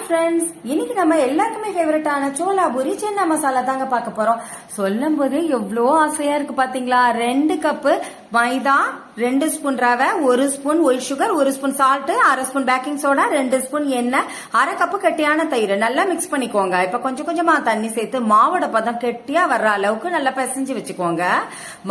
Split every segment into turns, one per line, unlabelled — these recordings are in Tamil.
ஃப்ரெண்ட்ஸ், இன்னைக்கு நம்ம எல்லாருக்குமே ஃபேவரட்டான சோலா பூரி சென்னா மசாலா தாங்க பார்க்க போறோம். சொல்லும் போது எவ்வளோ ஆசையா இருக்கு பாத்தீங்களா. 2 கப்பு மைதா, 2 ஸ்பூன் ரவை, 1 spoon white sugar, 1 spoon salt, 1/2 spoon baking soda, 2 spoon எண்ணெய், 1/2 கப்பு கட்டியான தயிர் நல்லா மிக்ஸ் பண்ணிக்கோங்க. இப்ப கொஞ்சம் கொஞ்சமா தண்ணி சேர்த்து மாவோட பதம் கெட்டியா வர்ற அளவுக்கு நல்லா பிசைஞ்சு வச்சுக்கோங்க.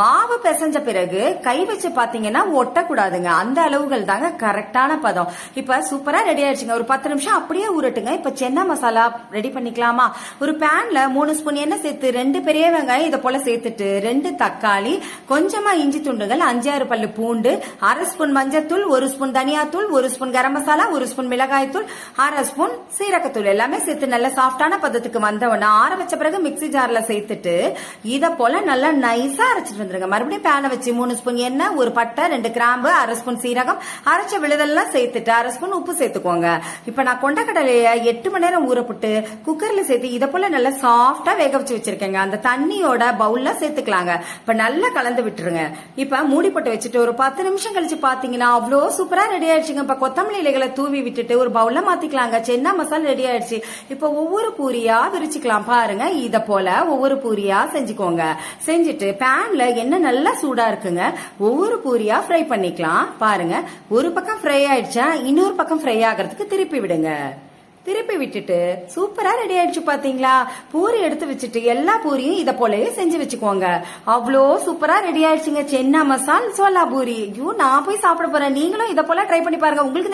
மாவு பிசைஞ்ச பிறகு கை வச்சு பாத்தீங்கன்னா ஒட்டக்கூடாதுங்க. அந்த அளவுகள் தாங்க கரெக்டான பதம். இப்ப சூப்பரா ரெடி ஆயிடுச்சுங்க. ஒரு 10 நிமிஷம் அப்படியே ஊறட்டுங்க. இப்ப சென்னா மசாலா ரெடி பண்ணிக்கலாமா? ஒரு பேன்ல 3 ஸ்பூன் எண்ணெய் சேர்த்து 2 பெரிய வெங்காயம் இதை போல சேர்த்துட்டு 2 தக்காளி, கொஞ்சமா இஞ்சி துண்டுகள், 5-6 பல்லு பூண்டு, 1/2 ஸ்பூன் மஞ்சத்தூள், 1 ஸ்பூன் தனியாத்தூள், 1 ஸ்பூன் கரம் மசாலா, 1 ஸ்பூன் மிளகாய் தூள், 1/2 ஸ்பூன் சீரகத்தூள் எல்லாமே சேர்த்து நல்ல சாஃப்டான பதத்துக்கு வந்தவொடனே ஆற வச்ச பிறகு மிக்ஸி ஜார்ல சேர்த்துட்டு இதை போல நல்லா நைஸா அரைச்சிட்டு வந்துருங்க. மறுபடியும் பேனை வச்சு 3 ஸ்பூன் எண்ணெய், 1 பட்டை, 2 கிராம்பு, 1/2 ஸ்பூன் சீரகம், அரைச்ச விழுதெல்லாம் சேர்த்துட்டு 1/2 ஸ்பூன் உப்பு சேர்த்துக்கோங்க. இப்ப நான் கொண்டக்கடலைய 8 மணி நேரம் ஊறப்பட்டு குக்கர்ல சேர்த்து இதை போல நல்லா சாஃப்டா வேக வச்சு வச்சிருக்கேங்க. அந்த தண்ணியோட பவுல்ல சேர்த்துக்கலாங்க. இப்ப நல்லா கலந்து விட்டுருங்க. இப்ப மூடி போட்டு வச்சுட்டு ஒரு 10 நிமிஷம் கழிச்சு பாத்தீங்கன்னா அவ்வளோ சூப்பரா ரெடி ஆயிடுச்சுங்க. இப்ப கொத்தமல்லி இலைகளை தூவி விட்டுட்டு ஒரு பவுல்ல மாத்திக்கலாங்க. சென்னா மசாலா ரெடி ஆயிடுச்சு. இப்ப ஒவ்வொரு பூரியா விரிச்சுக்கலாம். பாருங்க, இத போல ஒவ்வொரு பூரியா செஞ்சுக்கோங்க. செஞ்சுட்டு பேன்ல எண்ணெய் நல்லா சூடா இருக்குங்க. ஒவ்வொரு பூரியா ஃப்ரை பண்ணிக்கலாம். பாருங்க, ஒரு பக்கம் ஃப்ரை ஆயிடுச்சா இன்னொரு பக்கம் ஃப்ரை ஆகிறதுக்கு திருப்பி விடுங்க. திருப்பி விட்டுட்டு சூப்பரா ரெடி ஆயிடுச்சு பாத்தீங்களா. பூரி எடுத்து வச்சுட்டு எல்லா பூரியும் இத போலயே செஞ்சு வச்சுக்கோங்க. அவ்வளோ சூப்பரா ரெடி ஆயிடுச்சுங்க சென்னா மசால் சோலா பூரி. ஐயோ, நான் போய் சாப்பிட போறேன். நீங்களும் இத போல ட்ரை பண்ணி பாருங்க. உங்களுக்கு